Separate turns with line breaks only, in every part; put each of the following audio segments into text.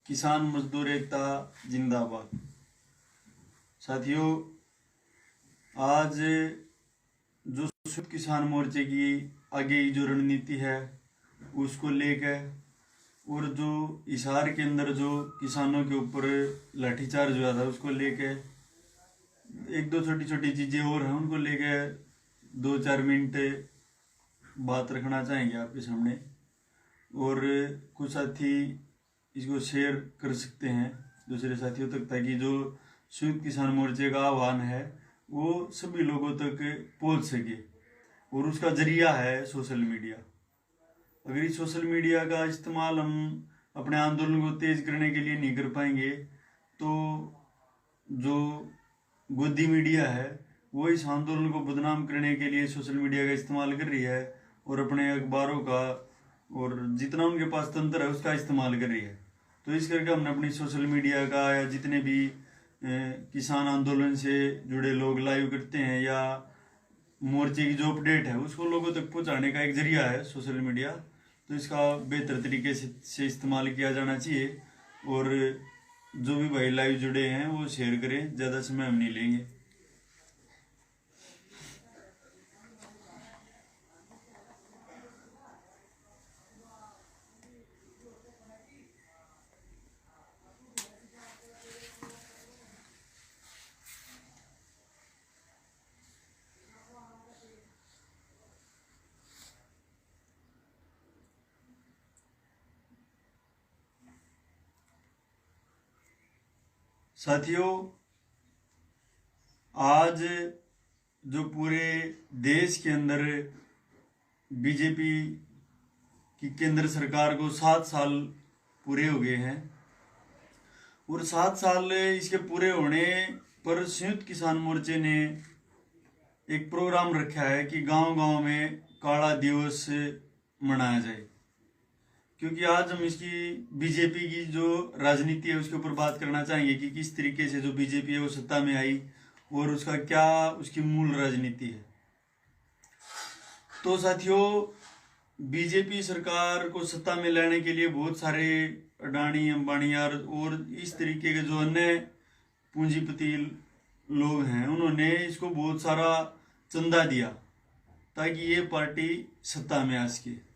किसान मजदूर एकता जिंदाबाद। साथियों, आज जो संयुक्त किसान मोर्चे की आगे की जो रणनीति है उसको लेकर और जो हिसार के अंदर जो किसानों के ऊपर लाठीचार्ज हुआ था उसको लेकर एक दो छोटी छोटी चीजें और हैं, उनको लेकर 2-4 मिनट बात रखना चाहेंगे आपके सामने। और कुछ साथी इसको शेयर कर सकते हैं दूसरे साथियों तक, ताकि जो संयुक्त किसान मोर्चे का आह्वान है वो सभी लोगों तक पहुंच सके। और उसका जरिया है सोशल मीडिया। अगर इस सोशल मीडिया का इस्तेमाल हम अपने आंदोलन को तेज करने के लिए नहीं कर पाएंगे तो जो गोदी मीडिया है वो इस आंदोलन को बदनाम करने के लिए सोशल मीडिया का इस्तेमाल कर रही है और अपने अखबारों का और जितना उनके पास तंत्र है उसका इस्तेमाल कर रही है। तो इस करके हमने अपनी सोशल मीडिया का या जितने भी किसान आंदोलन से जुड़े लोग लाइव करते हैं या मोर्चे की जो अपडेट है उसको लोगों तक पहुंचाने का एक जरिया है सोशल मीडिया। तो इसका बेहतर तरीके से इस्तेमाल किया जाना चाहिए। और जो भी भाई लाइव जुड़े हैं वो शेयर करें, ज़्यादा समय हम नहीं लेंगे। साथियों, आज जो पूरे देश के अंदर बीजेपी की केंद्र सरकार को 7 साल पूरे हो गए हैं और 7 साल इसके पूरे होने पर संयुक्त किसान मोर्चे ने एक प्रोग्राम रखा है कि गांव-गांव में काला दिवस मनाया जाए। क्योंकि आज हम इसकी बीजेपी की जो राजनीति है उसके ऊपर बात करना चाहेंगे कि किस तरीके से जो बीजेपी है वो सत्ता में आई और उसका क्या उसकी मूल राजनीति है। तो साथियों, बीजेपी सरकार को सत्ता में लाने के लिए बहुत सारे अडानी अंबानी और इस तरीके के जो अन्य पूंजीपति लोग हैं उन्होंने इसको बहुत सारा चंदा दिया ताकि ये पार्टी सत्ता में आ सके।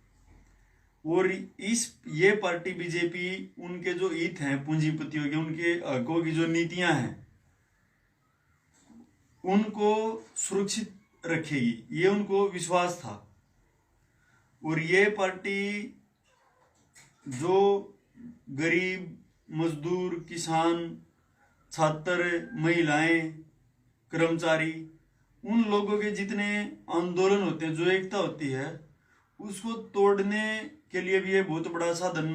और ये पार्टी बीजेपी उनके जो हित हैं पूंजीपतियों के, उनके हकों की जो नीतियां हैं उनको सुरक्षित रखेगी, ये उनको विश्वास था। और ये पार्टी जो गरीब, मजदूर, किसान, छात्र, महिलाएं, कर्मचारी, उन लोगों के जितने आंदोलन होते हैं, जो एकता होती है, उसको तोड़ने के लिए भी ये बहुत बड़ा साधन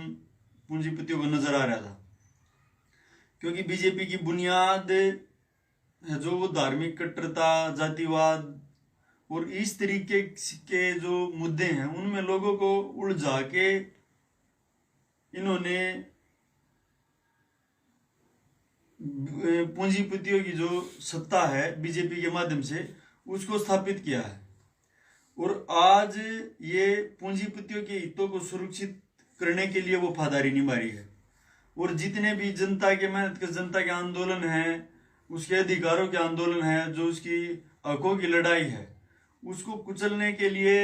पूंजीपतियों को नजर आ रहा था। क्योंकि बीजेपी की बुनियाद है जो वो धार्मिक कट्टरता, जातिवाद और इस तरीके के जो मुद्दे हैं उनमें लोगों को उलझा के इन्होंने पूंजीपतियों की जो सत्ता है बीजेपी के माध्यम से उसको स्थापित किया है। और आज ये पूंजीपतियों के हितों को सुरक्षित करने के लिए वो वफादारी निभा रही है। और जितने भी जनता के मेहनत के जनता के आंदोलन हैं, उसके अधिकारों के आंदोलन हैं, जो उसकी हकों की लड़ाई है, उसको कुचलने के लिए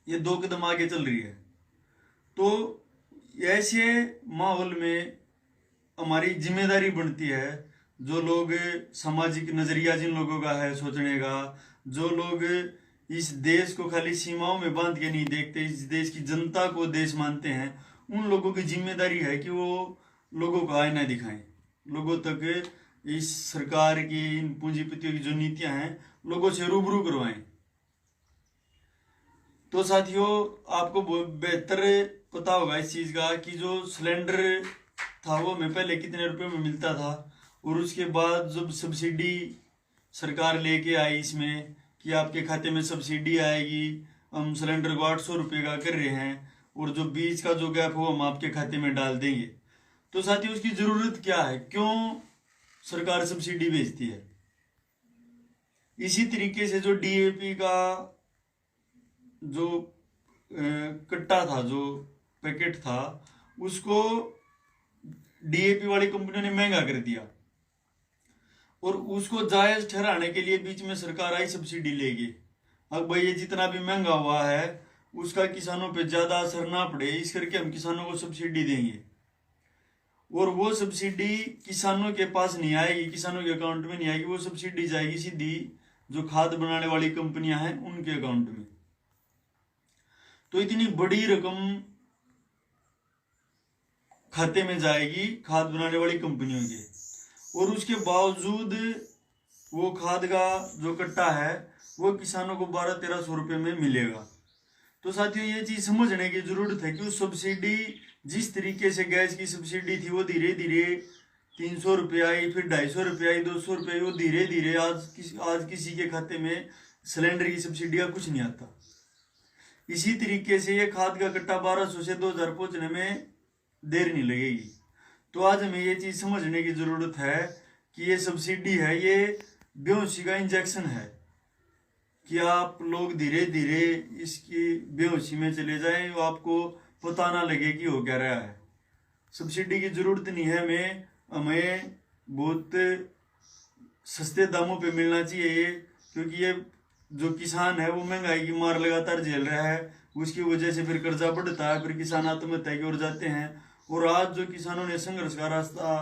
ये 2 कदम आगे चल रही है। तो ऐसे माहौल में हमारी जिम्मेदारी बनती है, जो लोग सामाजिक नजरिया जिन लोगों का है सोचने का, जो लोग इस देश को खाली सीमाओं में बांध के नहीं देखते, इस देश की जनता को देश मानते हैं, उन लोगों की जिम्मेदारी है कि वो लोगों को आईना दिखाएं, लोगों तक इस सरकार की, इन पूंजीपतियों की जो नीतियां हैं लोगों से रूबरू करवाएं। तो साथियों, आपको बेहतर पता होगा इस चीज का कि जो सिलेंडर था वो हमें पहले कितने रुपए में मिलता था और उसके बाद जब सब्सिडी सरकार लेके आई इसमें कि आपके खाते में सब्सिडी आएगी, हम सिलेंडर को 800 रुपये का कर रहे हैं और जो बीच का जो गैप हो हम आपके खाते में डाल देंगे। तो साथियों, उसकी जरूरत क्या है, क्यों सरकार सब्सिडी भेजती है? इसी तरीके से जो डीएपी का जो कट्टा था, जो पैकेट था, उसको डीएपी वाली कंपनियों ने महंगा कर दिया, और उसको जायज ठहराने के लिए बीच में सरकार आई सब्सिडी लेगी। अब भाई ये जितना भी महंगा हुआ है उसका किसानों पे ज्यादा असर ना पड़े, इस करके हम किसानों को सब्सिडी देंगे, और वो सब्सिडी किसानों के पास नहीं आएगी, किसानों के अकाउंट में नहीं आएगी, वो सब्सिडी जाएगी सीधी जो खाद बनाने वाली कंपनियां हैं उनके अकाउंट में। तो इतनी बड़ी रकम खाते में जाएगी खाद बनाने वाली कंपनियों के, और उसके बावजूद वो खाद का जो कट्टा है वो किसानों को 1200-1300 रुपये में मिलेगा। तो साथियों ये चीज समझने की जरूरत है कि उस सब्सिडी, जिस तरीके से गैस की सब्सिडी थी वो धीरे धीरे 300 रुपये आई, फिर 250 रुपये आई, 200 रुपये, वो धीरे धीरे आज किसी के खाते में सिलेंडर की सब्सिडी का कुछ नहीं आता। इसी तरीके से ये खाद का कट्टा 1200 से 2000 पहुंचने में देर नहीं लगेगी। तो आज हमें ये चीज समझने की जरूरत है कि ये सब्सिडी है, ये बेहोशी का इंजेक्शन है, कि आप लोग धीरे धीरे इसकी बेहोशी में चले जाएं, वो आपको पता ना लगे कि हो क्या रहा है। सब्सिडी की जरूरत नहीं है, हमें बहुत सस्ते दामों पे मिलना चाहिए, क्योंकि ये जो किसान है वो महंगाई की मार लगातार झेल रहा है, उसकी वजह से फिर कर्जा बढ़ता है, फिर किसान आत्महत्या की ओर जाते हैं। और आज जो किसानों ने संघर्ष का रास्ता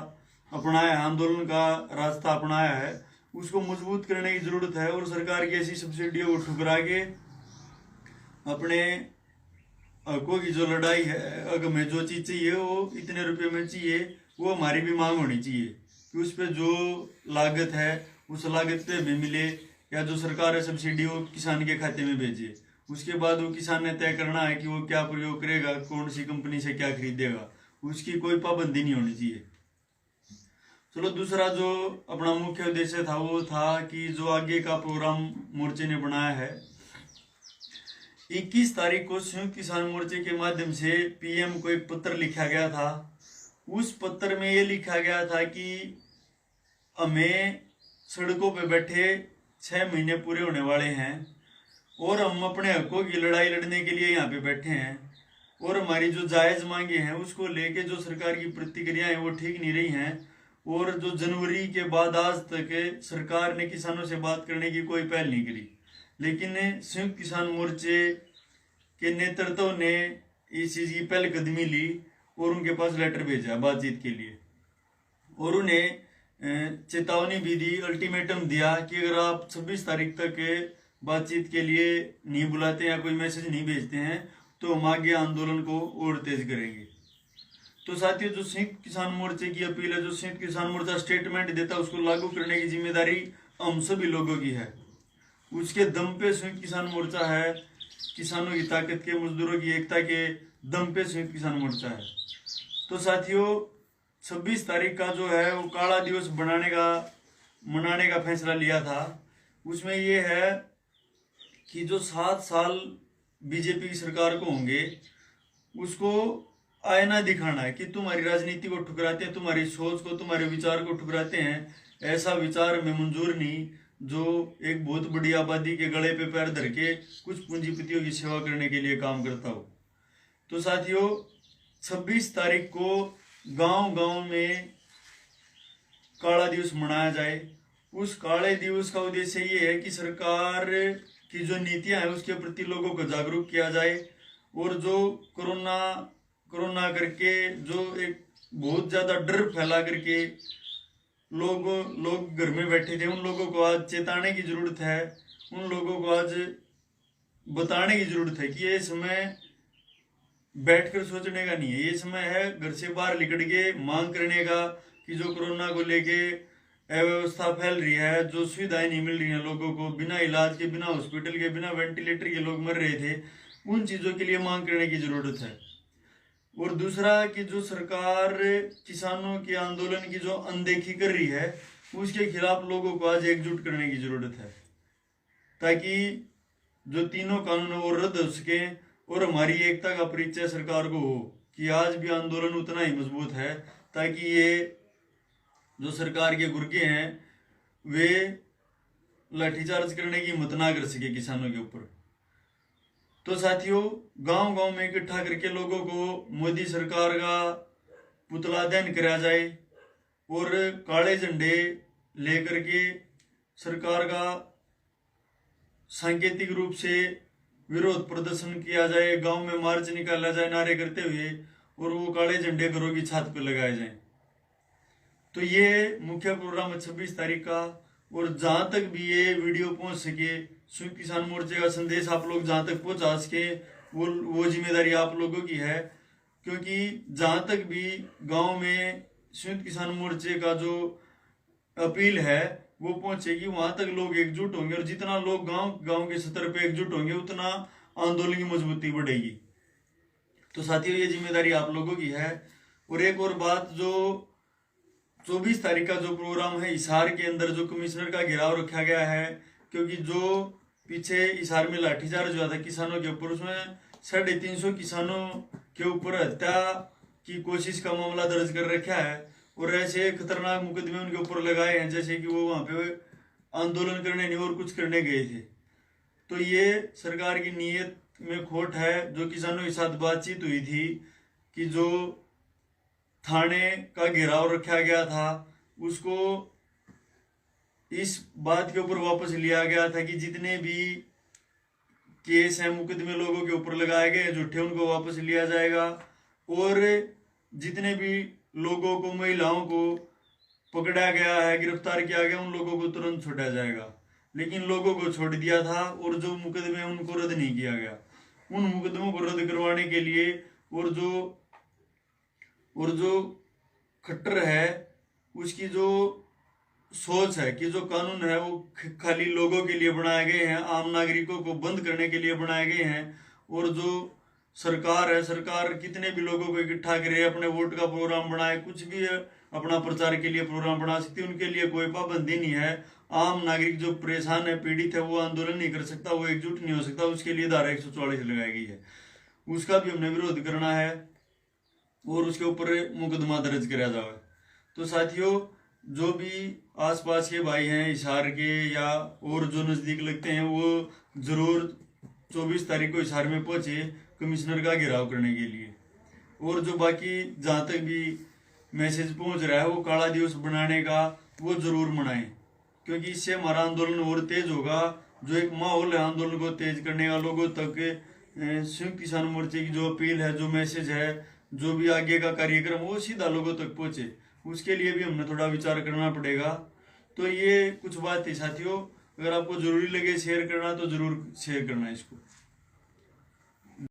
अपनाया, आंदोलन का रास्ता अपनाया है, उसको मजबूत करने की जरूरत है, और सरकार की ऐसी सब्सिडियों को ठुकरा के अपने हकों की जो लड़ाई है, अगर हमें जो चीज चाहिए वो इतने रुपये में चाहिए, वो हमारी भी मांग होनी चाहिए कि उस पर जो लागत है उस लागत पे भी मिले, या जो सरकार है सब्सिडी वो किसान के खाते में भेजे। उसके बाद वो किसान ने तय करना है कि वो क्या प्रयोग करेगा, कौन सी कंपनी से क्या खरीदेगा, उसकी कोई पाबंदी नहीं होनी चाहिए। चलो, दूसरा जो अपना मुख्य उद्देश्य था वो था कि जो आगे का प्रोग्राम मोर्चे ने बनाया है, 21 तारीख को संयुक्त किसान मोर्चे के माध्यम से पीएम को एक पत्र लिखा गया था। उस पत्र में ये लिखा गया था कि हमें सड़कों पे बैठे 6 महीने पूरे होने वाले हैं, और हम अपने हकों की लड़ाई लड़ने के लिए यहाँ पे बैठे हैं, और हमारी जो जायज मांगे हैं उसको लेके जो सरकार की प्रतिक्रियाएं वो ठीक नहीं रही हैं, और जो जनवरी के बाद आज तक सरकार ने किसानों से बात करने की कोई पहल नहीं करी। लेकिन संयुक्त किसान मोर्चे के नेतृत्व ने इस चीज की पहलकदमी ली और उनके पास लेटर भेजा बातचीत के लिए, और उन्हें चेतावनी भी दी, अल्टीमेटम दिया कि अगर आप 26 तारीख तक बातचीत के लिए नहीं बुलाते या कोई मैसेज नहीं भेजते हैं तो हम आगे आंदोलन को और तेज करेंगे। तो साथियों, जो संयुक्त किसान मोर्चे की अपील है, जो संयुक्त किसान मोर्चा स्टेटमेंट देता है, उसको लागू करने की जिम्मेदारी हम सभी लोगों की है। उसके दम पे संयुक्त किसान मोर्चा है, किसानों की ताकत के, मजदूरों की एकता के दम पे संयुक्त किसान मोर्चा है। तो साथियों, 26 तारीख का जो है वो काला दिवस मनाने का फैसला लिया था। उसमें ये है कि जो 7 साल बीजेपी की सरकार को होंगे उसको आईना दिखाना है कि तुम्हारी राजनीति को ठुकराते हैं, तुम्हारी सोच को, तुम्हारे विचार को ठुकराते हैं। ऐसा विचार हमें मंजूर नहीं जो एक बहुत बड़ी आबादी के गले पे पैर धर के कुछ पूंजीपतियों की सेवा करने के लिए काम करता हो। तो साथियों, 26 तारीख को गांव-गांव में काला दिवस मनाया जाए। उस काले दिवस का उद्देश्य ये है कि सरकार की जो नीतियां है उसके प्रति लोगों को जागरूक किया जाए, और जो कोरोना करके जो एक बहुत ज्यादा डर फैला करके लोग घर में बैठे थे, उन लोगों को आज चेताने की जरूरत है, उन लोगों को आज बताने की जरूरत है कि ये समय बैठकर सोचने का नहीं है, ये समय है घर से बाहर निकल के मांग करने का कि जो कोरोना को लेके अव्यवस्था फैल रही है, जो सुविधाएं नहीं मिल रही हैं लोगों को, बिना इलाज के, बिना हॉस्पिटल के, बिना वेंटिलेटर के लोग मर रहे थे, उन चीजों के लिए मांग करने की जरूरत है। और दूसरा कि जो सरकार किसानों के आंदोलन की जो अनदेखी कर रही है उसके खिलाफ लोगों को आज एकजुट करने की जरूरत है, ताकि जो तीनों कानून वो रद्द हो सके और हमारी एकता का परिचय सरकार को हो कि आज भी आंदोलन उतना ही मजबूत है, ताकि ये जो सरकार के गुर्गे हैं वे लाठीचार्ज करने की हिम्मत ना कर सके किसानों के ऊपर। तो साथियों, गांव-गांव में इकट्ठा करके लोगों को मोदी सरकार का पुतला दहन कराया जाए और काले झंडे लेकर के सरकार का सांकेतिक रूप से विरोध प्रदर्शन किया जाए, गांव में मार्च निकाला जाए नारे करते हुए, और वो काले झंडे घरों की छत पर लगाए जाएं। तो ये मुख्य प्रोग्राम है 26 तारीख का। और जहां तक भी ये वीडियो पहुंच सके, संयुक्त किसान मोर्चे का संदेश आप लोग जहां तक पहुंचा सके, वो जिम्मेदारी आप लोगों की है। क्योंकि जहां तक भी गांव में संयुक्त किसान मोर्चे का जो अपील है वो पहुंचेगी, वहां तक लोग एकजुट होंगे, और जितना लोग गांव के स्तर पे एकजुट होंगे उतना आंदोलन की मजबूती बढ़ेगी। तो साथियों, ये जिम्मेदारी आप लोगों की है। और एक और बात, जो 24 तारीख का जो प्रोग्राम है हिसार के अंदर, जो कमिश्नर का घेराव रखा गया है, क्योंकि जो पीछे हिसार में लाठीचार्ज हुआ था किसानों के ऊपर, उसमें 350 किसानों के ऊपर हत्या की कोशिश का मामला दर्ज कर रखा है, और ऐसे खतरनाक मुकदमे उनके ऊपर लगाए हैं जैसे कि वो वहां पे आंदोलन करने नहीं और कुछ करने गए थे। तो ये सरकार की नीयत में खोट है। जो किसानों के साथ बातचीत हुई थी कि जो थाने का घेराव रखा गया था, उसको इस बात के ऊपर वापस लिया गया था कि जितने भी केस हैं, मुकदमे लोगों के ऊपर लगाए गए झूठे, उनको वापस लिया जाएगा, और जितने भी लोगों को, महिलाओं को पकड़ा गया है, गिरफ्तार किया गया, उन लोगों को तुरंत छोड़ा जाएगा। लेकिन लोगों को छोड़ दिया था, और जो मुकदमे उनको रद्द नहीं किया गया। उन मुकदमों को रद्द करवाने के लिए और जो खट्टर है उसकी जो सोच है कि जो कानून है वो खाली लोगों के लिए बनाए गए हैं, आम नागरिकों को बंद करने के लिए बनाए गए हैं, और जो सरकार है, सरकार कितने भी लोगों को इकट्ठा करे, अपने वोट का प्रोग्राम बनाए, कुछ भी अपना प्रचार के लिए प्रोग्राम बना सकती है, उनके लिए कोई पाबंदी नहीं है। आम नागरिक जो परेशान है, पीड़ित है, वो आंदोलन नहीं कर सकता, वो एकजुट नहीं हो सकता, उसके लिए धारा 144 लगाई गई है, उसका भी हमने विरोध करना है और उसके ऊपर मुकदमा दर्ज कराया जाए। तो साथियों, जो भी आसपास के भाई हैं हिसार के या और जो नज़दीक लगते हैं, वो ज़रूर 24 तारीख को हिसार में पहुंचे कमिश्नर का घेराव करने के लिए। और जो बाकी जहाँ तक भी मैसेज पहुंच रहा है, वो काला दिवस बनाने का वो जरूर मनाएं, क्योंकि इससे हमारा आंदोलन और तेज होगा। जो एक माहौल है आंदोलन को तेज करने का, लोगों तक संयुक्त किसान मोर्चे की जो अपील है, जो मैसेज है, जो भी आगे का कार्यक्रम, वो सीधा लोगों तक पहुंचे, उसके लिए भी हमने थोड़ा विचार करना पड़ेगा। तो ये कुछ बात थी साथियों, अगर आपको जरूरी लगे शेयर करना तो जरूर शेयर करना इसको।